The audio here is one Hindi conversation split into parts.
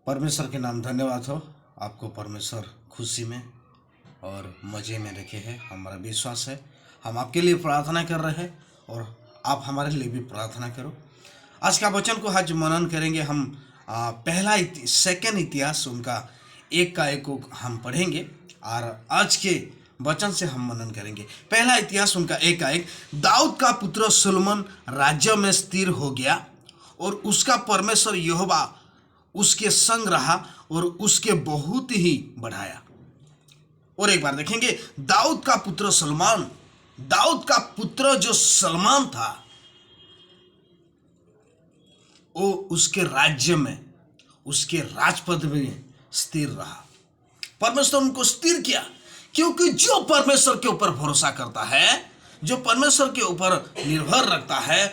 परमेश्वर के नाम धन्यवाद हो। आपको परमेश्वर खुशी में और मज़े में रखे हैं, हमारा विश्वास है। हम आपके लिए प्रार्थना कर रहे हैं और आप हमारे लिए भी प्रार्थना करो। आज का वचन को आज मनन करेंगे हम। पहला सेकंड इतिहास उनका एक का एक को हम पढ़ेंगे और आज के वचन से हम मनन करेंगे। पहला इतिहास उनका एक का एक। दाऊद का पुत्र सुलेमान राज्य में स्थिर हो गया और उसका परमेश्वर यहोवा उसके संग रहा और उसके बहुत ही बढ़ाया। और एक बार देखेंगे, दाऊद का पुत्र सुलेमान, दाऊद का पुत्र जो सुलेमान था वो उसके राज्य में, उसके राजपद में स्थिर रहा। परमेश्वर उनको स्थिर किया, क्योंकि जो परमेश्वर के ऊपर भरोसा करता है, जो परमेश्वर के ऊपर निर्भर रखता है,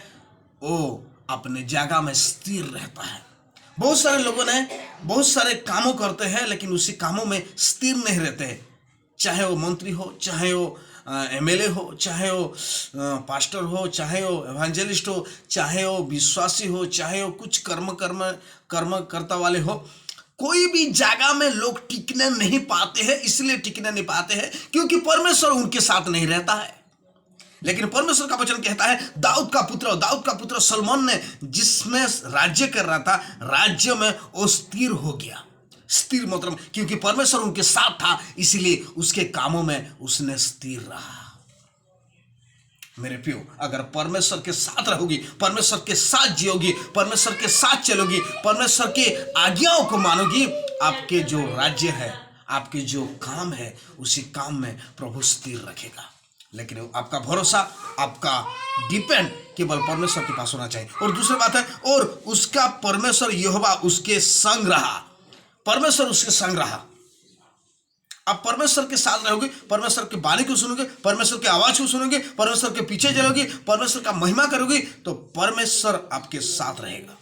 वो अपने जगह में स्थिर रहता है। बहुत सारे लोगों ने बहुत सारे कामों करते हैं लेकिन उसी कामों में स्थिर नहीं रहते हैं। चाहे वो मंत्री हो, चाहे वो एमएलए हो, चाहे वो पास्टर हो, चाहे वो एवेंजलिस्ट हो, चाहे वो विश्वासी हो, चाहे वो कुछ कर्म करता वाले हो, कोई भी जगह में लोग टिकने नहीं पाते हैं। इसलिए टिकने नहीं पाते हैं क्योंकि परमेश्वर उनके साथ नहीं रहता है। लेकिन परमेश्वर का वचन कहता है, दाऊद का पुत्र सुलेमान ने जिसमें राज्य कर रहा था, राज्य में वो स्थिर हो गया। स्थिर मतलब क्योंकि परमेश्वर उनके साथ था, इसीलिए उसके कामों में उसने स्थिर रहा। मेरे प्रियो, अगर परमेश्वर के साथ रहोगी, परमेश्वर के साथ जियोगी, परमेश्वर के साथ चलोगी, परमेश्वर के आज्ञाओं को मानोगी, आपके जो राज्य है, आपके जो काम है, उसी काम में प्रभु स्थिर रखेगा। लेकिन आपका भरोसा, आपका डिपेंड केवल परमेश्वर के पास होना चाहिए। और दूसरी बात है, और उसका परमेश्वर यहोवा उसके संग रहा। परमेश्वर उसके संग रहा। आप परमेश्वर के साथ रहोगे, परमेश्वर की वाणी को सुनोगे, परमेश्वर की आवाज को सुनोगे, परमेश्वर के पीछे चलोगे, परमेश्वर का महिमा करोगे, तो परमेश्वर आपके साथ रहेगा।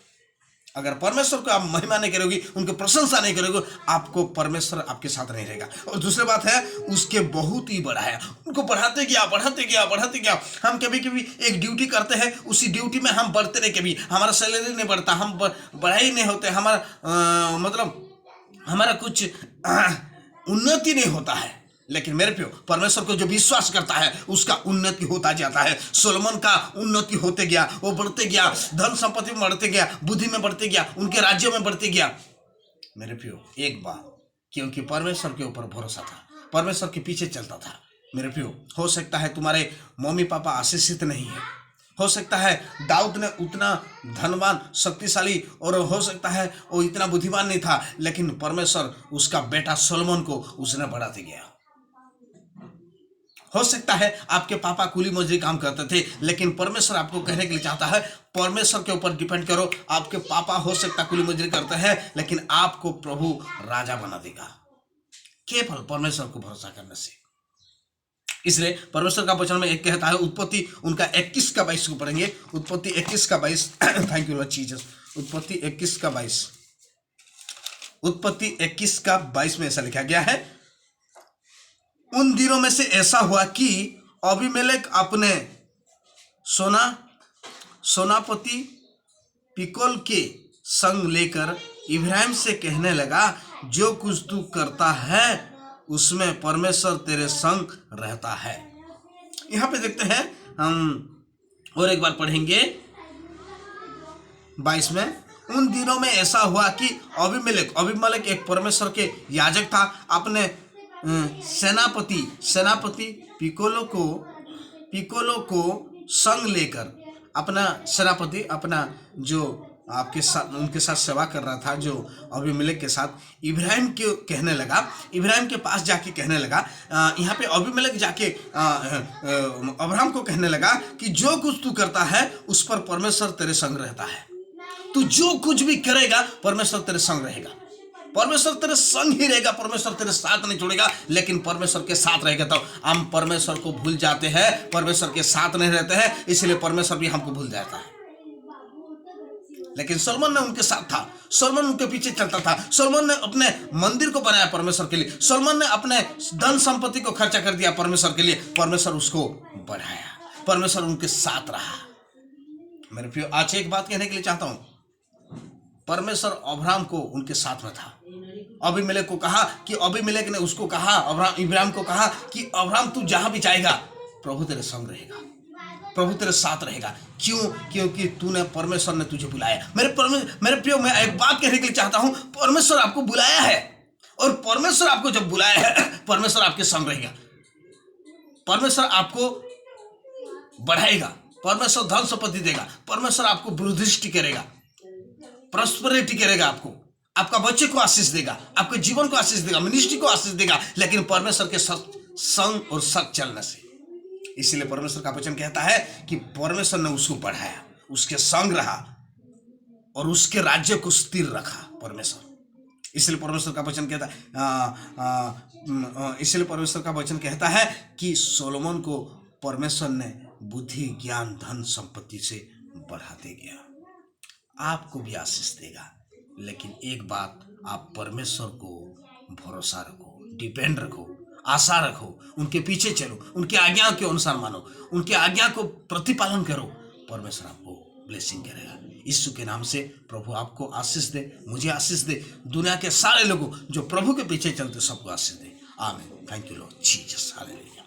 अगर परमेश्वर को आप महिमा नहीं करोगे, उनकी प्रशंसा नहीं करोगे, आपको परमेश्वर आपके साथ नहीं रहेगा। और दूसरी बात है, उसके बहुत ही बढ़ाया। उनको बढ़ाते गया। हम कभी कभी एक ड्यूटी करते हैं, उसी ड्यूटी में हम बढ़ते नहीं, कभी हमारा सैलरी नहीं बढ़ता, हम बढ़ाई नहीं होते, हमारा मतलब हमारा कुछ उन्नति नहीं होता है। लेकिन मेरे प्रियो, परमेश्वर को जो विश्वास करता है उसका उन्नति होता जाता है। सुलेमान का उन्नति होते गया, वो बढ़ते गया, धन संपत्ति में बढ़ते गया, बुद्धि में बढ़ते गया, उनके राज्यों में बढ़ते गया। मेरे प्रियो, एक बार क्योंकि परमेश्वर के ऊपर भरोसा था, परमेश्वर के पीछे चलता था। मेरे प्रियो, हो सकता है तुम्हारे मम्मी पापा आशीषित नहीं है, हो सकता है दाऊद ने उतना धनवान, शक्तिशाली, और हो सकता है वो इतना बुद्धिमान नहीं था, लेकिन परमेश्वर उसका बेटा सुलेमान को उसने बढ़ाते गया। हो सकता है आपके पापा कुली मजदूरी काम करते थे, लेकिन परमेश्वर आपको कहने के लिए चाहता है, परमेश्वर के ऊपर डिपेंड करो। आपके पापा हो सकता है कुली मजदूरी करते हैं, लेकिन आपको प्रभु राजा बना देगा केवल परमेश्वर को भरोसा करने से। इसलिए परमेश्वर का वचन में एक कहता है, उत्पत्ति उनका 21 का 22 को पढ़ेंगे। उत्पत्ति 21 का 22। Thank you Lord Jesus. उत्पत्ति 21 का 22। उत्पत्ति 21 का 22 में ऐसा लिखा गया है, उन दिनों में से ऐसा हुआ कि अबीमेलेक अपने सोनापति पिकोल के संग लेकर इब्राहिम से कहने लगा, जो कुछ तू करता है उसमें परमेश्वर तेरे संग रहता है। यहां पे देखते हैं हम, और एक बार पढ़ेंगे 22 में, उन दिनों में ऐसा हुआ कि अबीमेलेक एक परमेश्वर के याजक था, अपने सेनापति पिकोलो को संग लेकर, अपना सेनापति, अपना जो आपके साथ उनके साथ सेवा कर रहा था, जो अबीमेलेक के साथ, इब्राहिम के कहने लगा, इब्राहिम के पास जाके कहने लगा, यहाँ पे अबीमेलेक जाके अब्राहम को कहने लगा कि जो कुछ तू करता है उस पर परमेश्वर तेरे संग रहता है। तू जो कुछ भी करेगा परमेश्वर तेरे संग रहेगा, परमेश्वर तेरे संग ही रहेगा, परमेश्वर तेरे साथ नहीं छोड़ेगा। लेकिन परमेश्वर के साथ रहेगा। तो हम परमेश्वर को भूल जाते हैं, परमेश्वर के साथ नहीं रहते हैं, इसलिए परमेश्वर भी हमको भूल जाता है। लेकिन सुलेमान ने उनके साथ था, सुलेमान उनके पीछे चलता था, सुलेमान ने अपने मंदिर को बनाया परमेश्वर के लिए, सुलेमान ने अपने धन संपत्ति को खर्चा कर दिया परमेश्वर के लिए, परमेश्वर उसको बढ़ाया, परमेश्वर उनके साथ रहा। मेरे प्रियो, आज एक बात कहने के लिए चाहता हूं, परमेश्वर अब्राहम को उनके साथ में था। अबीमेलेक को कहा कि अबीमेलेक ने उसको कहा, इब्राहिम को कहा कि अब्राहम तू जहां भी जाएगा प्रभु तेरे संग रहेगा, प्रभु तेरे साथ रहेगा। क्यों? क्योंकि तूने, परमेश्वर ने तुझे बुलाया। मेरे प्रियो, मैं एक बात कहने के लिए चाहता हूं, परमेश्वर आपको बुलाया है, और परमेश्वर आपको जब बुलाया है, परमेश्वर आपके संग रहेगा, परमेश्वर आपको बढ़ाएगा, परमेश्वर धन संपत्ति देगा, परमेश्वर आपको बुद्धिदृष्टि करेगा, प्रॉस्पेरिटी करेगा, आपका बच्चे को आशीष देगा, आपके जीवन को आशीष देगा, मिनिस्ट्री को आशीष देगा, लेकिन परमेश्वर के संग और सच चलने से। इसलिए परमेश्वर का वचन कहता है कि परमेश्वर ने उसको बढ़ाया, उसके संग रहा और उसके राज्य को स्थिर रखा परमेश्वर। इसलिए परमेश्वर का वचन कहता है, इसलिए परमेश्वर का वचन कहता है कि सोलोमन को परमेश्वर ने बुद्धि, ज्ञान, धन संपत्ति से बढ़ाते गया। आपको भी आशीष देगा, लेकिन एक बात, आप परमेश्वर को भरोसा रखो, डिपेंड रखो, आशा रखो, उनके पीछे चलो, उनके आज्ञा के अनुसार मानो, उनके आज्ञा को प्रतिपालन करो, परमेश्वर आपको ब्लेसिंग करेगा। यीशु के नाम से प्रभु आपको आशीष दे, मुझे आशीष दे, दुनिया के सारे लोगों जो प्रभु के पीछे चलते सबको आशीष दे। आमीन। Thank you Lord Jesus, hallelujah.